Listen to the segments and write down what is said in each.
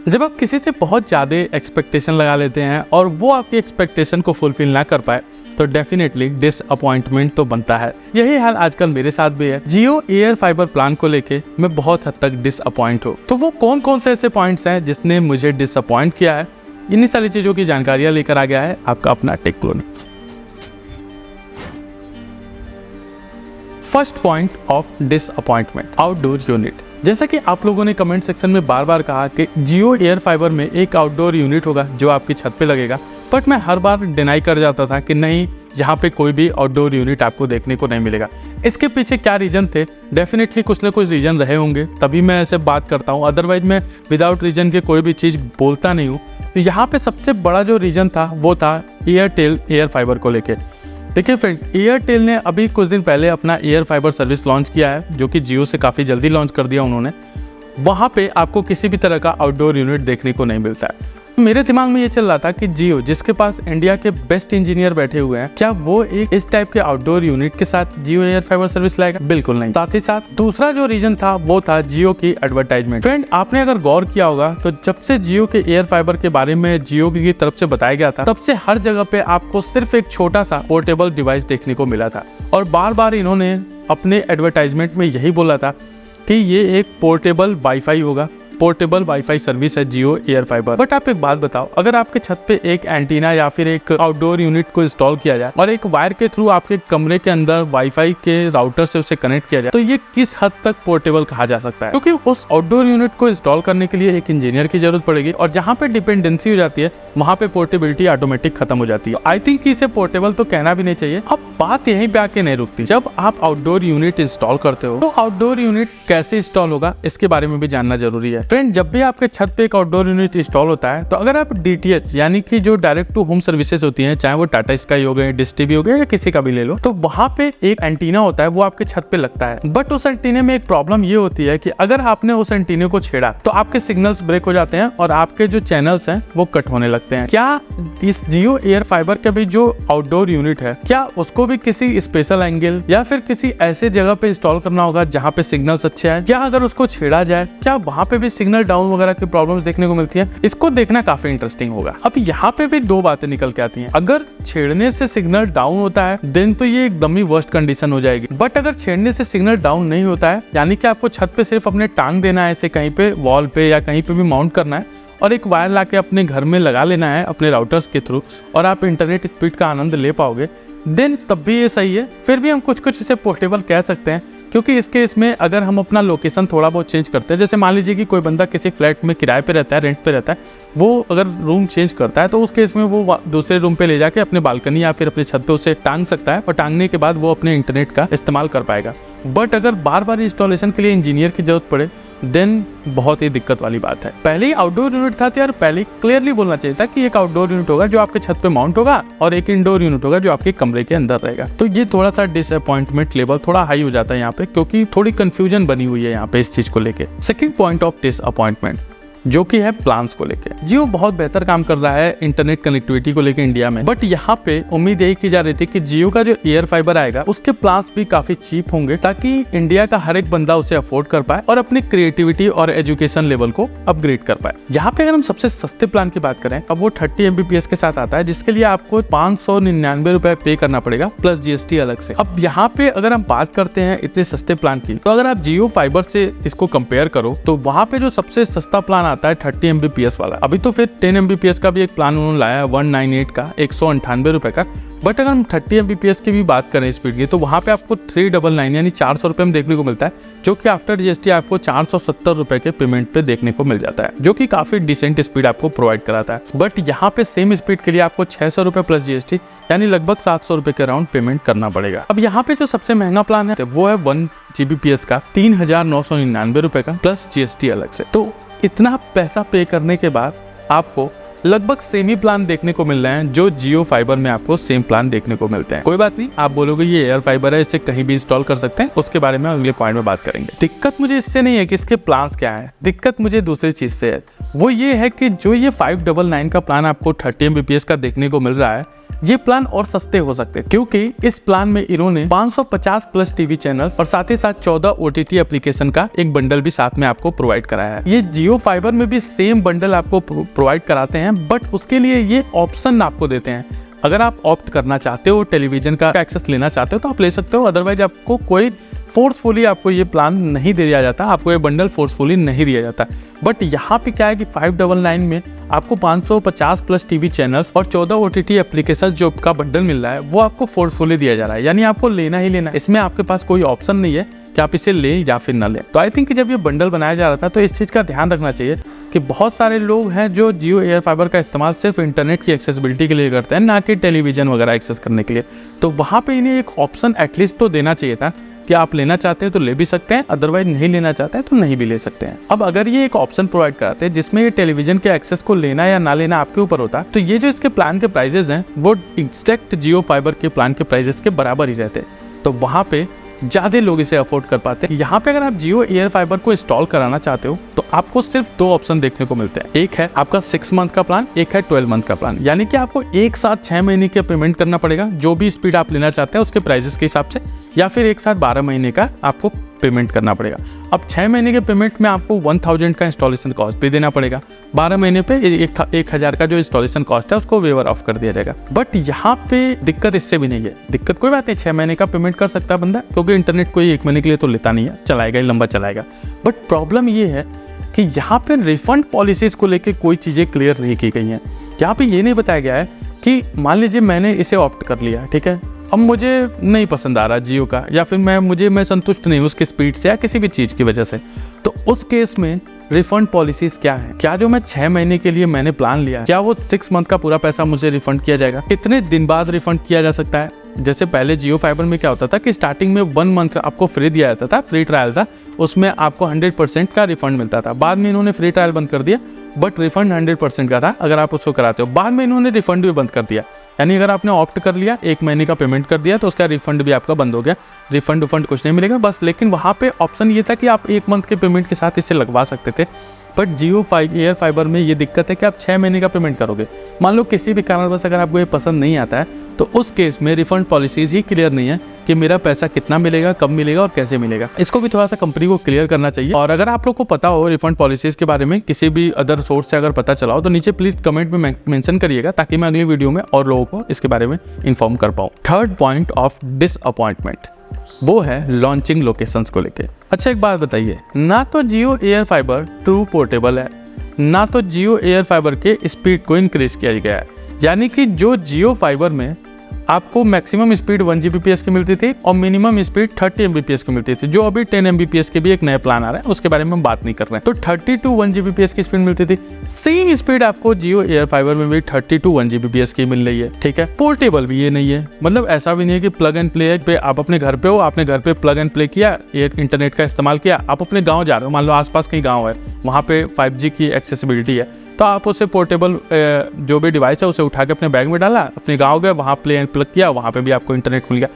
जब आप किसी से बहुत ज़्यादा एक्सपेक्टेशन लगा लेते हैं और वो आपकी एक्सपेक्टेशन को फुलफिल ना कर पाए तो डेफिनेटली डिसअपॉइंटमेंट तो बनता है। यही हाल आजकल मेरे साथ भी है। जियो एयर फाइबर प्लान को लेके मैं बहुत हद तक डिसअपॉइंट हूँ। तो वो कौन कौन से ऐसे पॉइंट्स हैं जिसने मुझे डिसअपॉइंट किया है, इन्हीं सारी चीज़ों की जानकारियाँ लेकर आ गया है आपका अपना tech clinic. First point of disappointment, outdoor unit. जैसा कि आप लोगों ने कमेंट सेक्शन में बार बार कहा कि जियो एयर फाइबर में एक आउटडोर यूनिट होगा जो आपकी छत पे लगेगा, बट मैं हर बार डिनाई कर जाता था कि नहीं, यहाँ पे कोई भी आउटडोर यूनिट आपको देखने को नहीं मिलेगा। इसके पीछे क्या रीजन थे? डेफिनेटली कुछ ना कुछ रीजन रहे होंगे, तभी मैं ऐसे बात करता हूँ, अदरवाइज मैं विदाउट रीजन के कोई भी चीज़ बोलता नहीं हूँ। तो यहाँ पे सबसे बड़ा जो रीजन था वो था एयरटेल एयर फाइबर को लेके। देखिए फ्रेंड, एयरटेल ने अभी कुछ दिन पहले अपना एयर फाइबर सर्विस लॉन्च किया है, जो कि जियो से काफ़ी जल्दी लॉन्च कर दिया उन्होंने। वहाँ पे आपको किसी भी तरह का आउटडोर यूनिट देखने को नहीं मिलता है। मेरे दिमाग में ये चल रहा था कि जियो, जिसके पास इंडिया के बेस्ट इंजीनियर बैठे हुए हैं, क्या वो एक इस टाइप के आउटडोर यूनिट के साथ जियो एयर फाइबर सर्विस लाएगा? बिल्कुल नहीं। साथ ही साथ दूसरा जो रीजन था वो था जियो की एडवर्टाइजमेंट। फ्रेंड, आपने अगर गौर किया होगा तो जब से जियो के एयर फाइबर के बारे में जियो की तरफ से बताया गया था, तब से हर जगह पे आपको सिर्फ एक छोटा सा पोर्टेबल डिवाइस देखने को मिला था। और बार बार इन्होंने अपने एडवर्टाइजमेंट में यही बोला था कि ये एक पोर्टेबल वाईफाई होगा, पोर्टेबल वाईफाई सर्विस है जियो एयर फाइबर। बट आप एक बात बताओ, अगर आपके छत पे एक एंटीना या फिर एक आउटडोर यूनिट को इंस्टॉल किया जाए और एक वायर के थ्रू आपके कमरे के अंदर वाईफाई के राउटर से उसे कनेक्ट किया जाए, तो ये किस हद तक पोर्टेबल कहा जा सकता है? क्योंकि उस आउटडोर यूनिट को इंस्टॉल करने के लिए एक इंजीनियर की जरूरत पड़ेगी, और जहाँ पे डिपेंडेंसी हो जाती है वहाँ पे पोर्टेबिलिटी ऑटोमेटिक खत्म हो जाती है। आई थिंक इसे पोर्टेबल तो कहना भी नहीं चाहिए। अब बात यहीं पे आके नहीं रुकती। जब आप आउटडोर यूनिट इंस्टॉल करते हो तो आउटडोर यूनिट कैसे इंस्टॉल होगा इसके बारे में भी जानना जरूरी है। फ्रेंड, जब भी आपके छत पे एक आउटडोर यूनिट इंस्टॉल होता है तो अगर आप डीटीएच यानी कि जो डायरेक्ट टू होम सर्विसेज होती हैं, चाहे वो टाटा स्काई हो गए, डिश टीवी हो गए, या किसी का भी ले लो, तो वहाँ पे एक एंटीना होता है, वो आपके छत पे लगता है। बट उस एंटीने में एक प्रॉब्लम ये होती है कि अगर आपने उस एंटीने को छेड़ा तो आपके सिग्नल्स ब्रेक हो जाते हैं और आपके जो चैनल्स हैं वो कट होने लगते हैं। क्या इस जियो एयर फाइबर का भी जो आउटडोर यूनिट है, क्या उसको भी किसी स्पेशल एंगल या फिर किसी ऐसे जगह पे इंस्टॉल करना होगा जहाँ पे सिग्नल्स अच्छे हैं? क्या अगर उसको छेड़ा जाए, क्या वहाँ पे भी सिग्नल डाउन वगैरह की प्रॉब्लम्स देखने को मिलती है? इसको देखना काफी इंटरेस्टिंग होगा। अब यहाँ पे भी दो बातें निकल के आती हैं। अगर छेड़ने से सिग्नल डाउन होता है देन तो ये एकदम ही वर्स्ट कंडीशन हो जाएगी। बट अगर छेड़ने से सिग्नल डाउन नहीं होता है, यानी कि आपको छत पे सिर्फ अपने टांग देना है, ऐसे कहीं पे वॉल पे या कहीं पे भी माउंट करना है और एक वायर लाके अपने घर में लगा लेना है अपने राउटर्स के थ्रू, और आप इंटरनेट स्पीड का आनंद ले पाओगे, देन तब भी ये सही है। फिर भी हम कुछ इसे पोर्टेबल कह सकते हैं, क्योंकि इस केस में अगर हम अपना लोकेशन थोड़ा बहुत चेंज करते हैं, जैसे मान लीजिए कि कोई बंदा किसी फ्लैट में किराए पे रहता है, रेंट पे रहता है, वो अगर रूम चेंज करता है तो उस केस में वो दूसरे रूम पे ले जाके अपने बालकनी या फिर अपने छत पे उसे टांग सकता है, और टांगने के बाद वो अपने इंटरनेट का इस्तेमाल कर पाएगा। बट अगर बार बार इंस्टॉलेशन के लिए इंजीनियर की जरूरत पड़े देन बहुत ही दिक्कत वाली बात है। पहले ही आउटडोर यूनिट था तो यार पहले क्लियरली बोलना चाहिए था कि एक आउटडोर यूनिट होगा जो आपके छत पे माउंट होगा और एक इंडोर यूनिट होगा जो आपके कमरे के अंदर रहेगा। तो ये थोड़ा सा डिसअपॉइंटमेंट लेवल थोड़ा हाई हो जाता है यहाँ पे, क्योंकि थोड़ी कंफ्यूजन बनी हुई है यहाँ पे इस चीज को लेके। सेकंड पॉइंट ऑफ डिसअपॉइंटमेंट जो कि है प्लान्स को लेके। जियो बहुत बेहतर काम कर रहा है इंटरनेट कनेक्टिविटी को लेके इंडिया में, बट यहाँ पे उम्मीद यही की जा रही थी कि जियो का जो एयर फाइबर आएगा उसके प्लान्स भी काफी चीप होंगे, ताकि इंडिया का हर एक बंदा उसे अफोर्ड कर पाए और अपनी क्रिएटिविटी और एजुकेशन लेवल को अपग्रेड कर पाए। यहाँ पे अगर हम सबसे सस्ते प्लान की बात करें, अब वो 30 MBPS के साथ आता है, जिसके लिए आपको 599 रुपए पे करना पड़ेगा प्लस GST अलग से। अब यहाँ पे अगर हम बात करते हैं इतने सस्ते प्लान की, तो अगर आप जियो फाइबर से इसको कंपेयर करो तो वहाँ पे जो सबसे सस्ता प्लान आता है 30 MBPS वाला। अभी तो फिर 10 MBPS का भी एक प्लान उन्होंने लाया है 198 का, 198 रुपए का। बट अगर हम 30 MBPS की भी बात करें स्पीड की, तो वहाँ पे आपको 399 यानी 400 रुपए में देखने को मिलता है, जो कि आफ्टर GST आपको 470 रुपए के पेमेंट पे देखने को मिल जाता है, जो कि काफी डिसेंट स्पीड आपको प्रोवाइड कराता है। बट यहाँ पे सेम स्पीड के लिए आपको 600 रुपए प्लस GST यानी लगभग 700 रुपए के अराउंड पेमेंट करना पड़ेगा। अब यहाँ पे जो सबसे महंगा प्लान है वो है 1 GBPS का 3,999 रुपए का प्लस GST अलग से। तो इतना पैसा पे करने के बाद आपको लगभग सेम ही प्लान देखने को मिल रहे हैं जो जियो फाइबर में आपको सेम प्लान देखने को मिलते हैं। कोई बात नहीं, आप बोलोगे ये एयर फाइबर है, इससे कहीं भी इंस्टॉल कर सकते हैं, उसके बारे में अगले पॉइंट में बात करेंगे। दिक्कत मुझे इससे नहीं है कि इसके प्लान्स क्या है, दिक्कत मुझे दूसरी चीज से है। वो ये है कि जो ये 599 का प्लान आपको 30 MBPS का देखने को मिल रहा है, ये प्लान और सस्ते हो सकते हैं क्योंकि इस प्लान में इन्होंने 550 प्लस टीवी चैनल्स और साथ ही साथ 14 OTT एप्लीकेशन का एक बंडल भी साथ में आपको प्रोवाइड कराया है। ये जियो फाइबर में भी सेम बंडल आपको प्रोवाइड कराते हैं, बट उसके लिए ये ऑप्शन आपको देते हैं। अगर आप ऑप्ट करना चाहते हो, टेलीविजन का एक्सेस लेना चाहते हो तो आप ले सकते हो, अदरवाइज आपको कोई फोर्सफुली आपको ये प्लान नहीं दिया जाता, आपको ये बंडल फोर्सफुली नहीं दिया जाता। बट यहाँ पे क्या है कि 599 में आपको 550 प्लस टीवी चैनल्स और 14 OTT एप्लीकेशन जो का बंडल मिल रहा है वो आपको फोर्सफुली दिया जा रहा है, यानी आपको लेना ही लेना है। इसमें आपके पास कोई ऑप्शन नहीं है कि आप इसे लें या फिर ना लें। तो आई थिंक जब ये बंडल बनाया जा रहा था तो इस चीज़ का ध्यान रखना चाहिए कि बहुत सारे लोग हैं जो जियो एयर फाइबर का इस्तेमाल सिर्फ इंटरनेट की एक्सेसिबिलिटी के लिए करते हैं, ना कि टेलीविजन वगैरह एक्सेस करने के लिए। तो वहाँ पे इन्हें एक ऑप्शन एटलीस्ट तो देना चाहिए था कि आप लेना चाहते हैं तो ले भी सकते हैं, अदरवाइज नहीं लेना चाहते हैं तो नहीं भी ले सकते हैं। अब अगर ये एक ऑप्शन प्रोवाइड कराते हैं जिसमें ये टेलीविजन के एक्सेस को लेना या ना लेना आपके ऊपर होता, तो ये जो इसके प्लान के प्राइजेस हैं वो एग्जैक्ट जियो फाइबर के प्लान के प्राइजेस के बराबर ही रहते, तो वहाँ पे ज़्यादा लोग इसे अफोर्ड कर पाते हैं। यहाँ पे अगर आप जियो एयर फाइबर को इंस्टॉल कराना चाहते हो तो आपको सिर्फ 2 ऑप्शन देखने को मिलते हैं। एक है आपका 6 मंथ का प्लान, एक है 12 मंथ का प्लान, यानी कि आपको एक साथ 6 महीने के पेमेंट करना पड़ेगा जो भी स्पीड आप लेना चाहते हैं उसके प्राइजेस के हिसाब से, या फिर एक साथ 12 महीने का आपको पेमेंट करना पड़ेगा। अब 6 महीने के पेमेंट में आपको 1000 का इंस्टॉलेशन कॉस्ट भी देना पड़ेगा, 12 महीने पे 1000 का जो इंस्टॉलेशन कॉस्ट है उसको वेवर ऑफ कर दिया जाएगा। बट यहाँ पे दिक्कत इससे भी नहीं है, दिक्कत कोई बात नहीं, 6 महीने का पेमेंट कर सकता है बंदा, क्योंकि इंटरनेट कोई 1 महीने के लिए तो लेता नहीं है, चलाएगा ही, लंबा चलाएगा। बट प्रॉब्लम ये है कि यहाँ पे रिफंड पॉलिसीज को लेकर कोई चीज़ें क्लियर नहीं की गई हैं। यहाँ पे ये नहीं बताया गया है कि मान लीजिए मैंने इसे ऑप्ट कर लिया, ठीक है, अब मुझे नहीं पसंद आ रहा जियो का, या फिर मैं संतुष्ट नहीं हूँ उसके स्पीड से या किसी भी चीज़ की वजह से, तो उस केस में रिफंड पॉलिसीज क्या है? क्या जो मैं 6 महीने के लिए मैंने प्लान लिया, क्या वो 6 मंथ का पूरा पैसा मुझे रिफंड किया जाएगा? कितने दिन बाद रिफंड किया जा सकता है? जैसे पहले जियो फाइबर में क्या होता था कि स्टार्टिंग में 1 मंथ आपको फ्री दिया जाता था, फ्री ट्रायल था, उसमें आपको 100% का रिफंड मिलता था। बाद में इन्होंने फ्री ट्रायल बंद कर दिया, बट रिफंड 100% का था अगर आप उसको कराते हो। बाद में इन्होंने रिफंड भी बंद कर दिया, यानी अगर आपने ऑप्ट कर लिया, 1 महीने का पेमेंट कर दिया, तो उसका रिफंड भी आपका बंद हो गया। रिफंड कुछ नहीं मिलेगा बस। लेकिन वहाँ पे ऑप्शन ये था कि आप 1 मंथ के पेमेंट के साथ इसे लगवा सकते थे। बट जियो एयर फाइबर में ये दिक्कत है कि आप 6 महीने का पेमेंट करोगे। मान लो किसी भी कारणवश अगर आपको ये पसंद नहीं आता है तो उस केस में रिफंड पॉलिसीज ही क्लियर नहीं है कि मेरा पैसा कितना मिलेगा, कब मिलेगा और कैसे मिलेगा। इसको भी थोड़ा सा कंपनी को क्लियर करना चाहिए। और अगर आप लोग को पता हो रिफंड पॉलिसीज के बारे में, किसी भी अदर सोर्स से अगर पता चला हो तो नीचे प्लीज कमेंट में मेंशन करिएगा, ताकि मैं अगली वीडियो में और लोगों को इसके बारे में इन्फॉर्म कर पाऊँ। थर्ड पॉइंट ऑफ डिसअपॉइंटमेंट वो है लॉन्चिंग लोकेशंस को लेके। अच्छा एक बात बताइए, ना तो जियो एयर फाइबर ट्रू पोर्टेबल है, ना तो जियो एयर फाइबर के स्पीड को इंक्रीज किया गया है। यानी कि जो जियो फाइबर में आपको मैक्सिमम स्पीड 1 Gbps की मिलती थी और मिनिमम स्पीड 30 Mbps की मिलती थी, जो अभी 10 Mbps के भी एक नया प्लान आ रहा है, उसके बारे में हम बात नहीं कर रहे हैं। तो 30 to 1 Gbps की स्पीड मिलती थी, सेम स्पीड आपको जियो एयर फाइबर में भी 30 to 1 Gbps की मिल रही है। ठीक है, पोर्टेबल भी ये नहीं है, मतलब ऐसा भी नहीं है कि प्लग एंड प्ले पे आप अपने घर पे हो, आपने घर पे प्लग एंड प्ले किया, इंटरनेट का इस्तेमाल किया, आप अपने गाँव जा रहे हो, मान लो आसपास कहीं गाँव है, वहाँ पे 5G की एक्सेसिबिलिटी है, तो आप उसे पोर्टेबल जो भी डिवाइस है उसे उठा के अपने बैग में डाला, अपने गांव गए, वहाँ प्ले एंड प्लग किया, वहाँ पे भी आपको इंटरनेट मिल गया।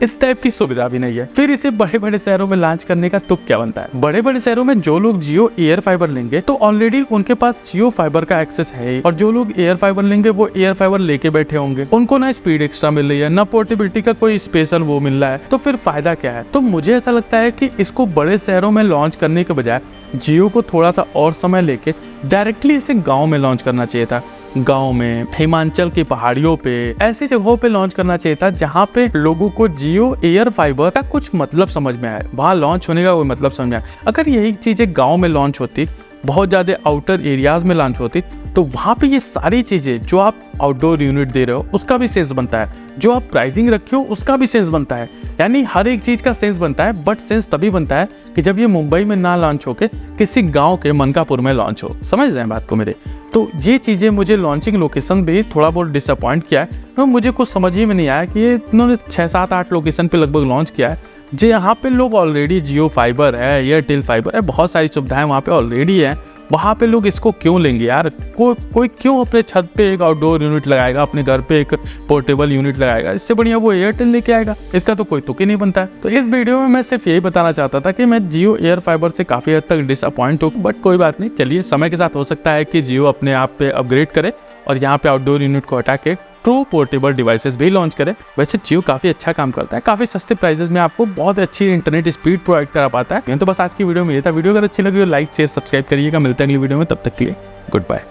इस टाइप की सुविधा भी नहीं है। फिर इसे बड़े बड़े शहरों में लॉन्च करने का तुक क्या बनता है? बड़े बड़े शहरों में जो लोग जियो एयर फाइबर लेंगे तो ऑलरेडी उनके पास जियो फाइबर का एक्सेस है, और जो लोग एयर फाइबर लेंगे वो एयर फाइबर लेके बैठे होंगे, उनको ना स्पीड एक्स्ट्रा मिल रही है, ना पोर्टेबिलिटी का कोई स्पेशल वो मिल रहा है, तो फिर फायदा क्या है? तो मुझे ऐसा लगता है कि इसको बड़े शहरों में लॉन्च करने के बजाय जियो को थोड़ा सा और समय लेके डायरेक्टली इसे गाँव में लॉन्च करना चाहिए था। गांव में, हिमाचल की पहाड़ियों पे, ऐसी जगहों पे लॉन्च करना चाहिए था जहां पे लोगों को जियो एयर फाइबर का कुछ मतलब समझ में आए, वहां लॉन्च होने का कोई मतलब समझ में आए। अगर यही चीजें गांव में लॉन्च होती, बहुत ज्यादा आउटर एरियाज में लॉन्च होती, तो वहाँ पे ये सारी चीज़ें जो आप आउटडोर यूनिट दे रहे हो उसका भी सेंस बनता है, जो आप प्राइसिंग रखे हो उसका भी सेंस बनता है, यानी हर एक चीज़ का सेंस बनता है। बट सेंस तभी बनता है कि जब ये मुंबई में ना लॉन्च होके किसी गांव के मनकापुर में लॉन्च हो। समझ रहे हैं बात को मेरे? तो ये चीज़ें मुझे लॉन्चिंग लोकेशन भी थोड़ा बहुत डिसअपॉइंट किया है। तो मुझे कुछ समझ ही में नहीं आया कि ये इन्होंने 6, 7, 8 लोकेशन पे लगभग लॉन्च किया है, जो यहाँ पे लोग ऑलरेडी जियो फाइबर है, एयरटेल फाइबर है, बहुत सारी सुविधाएं वहाँ पे ऑलरेडी है, वहाँ पे लोग इसको क्यों लेंगे यार? कोई क्यों अपने छत पे एक आउटडोर यूनिट लगाएगा, अपने घर पे एक पोर्टेबल यूनिट लगाएगा? इससे बढ़िया वो एयरटेल लेके आएगा, इसका तो कोई तुक ही नहीं बनता है। तो इस वीडियो में मैं सिर्फ यही बताना चाहता था कि मैं जियो एयर फाइबर से काफ़ी हद तक डिसअपॉइंट हूँ, बट कोई बात नहीं, चलिए समय के साथ हो सकता है कि जियो अपने आप पे अपग्रेड करे और यहाँ पे आउटडोर यूनिट को हटा के ट्रू पोर्टेबल डिवाइसेस भी लॉन्च करे। वैसे जियो काफी अच्छा काम करता है, काफी सस्ते प्राइसेस में आपको बहुत अच्छी इंटरनेट स्पीड प्रोवाइड करा पाता है। तो बस आज की वीडियो में ये था। वीडियो अगर अच्छी लगी हो लाइक शेयर सब्सक्राइब करिएगा। मिलते हैं अगली वीडियो में, तब तक के लिए गुड बाय।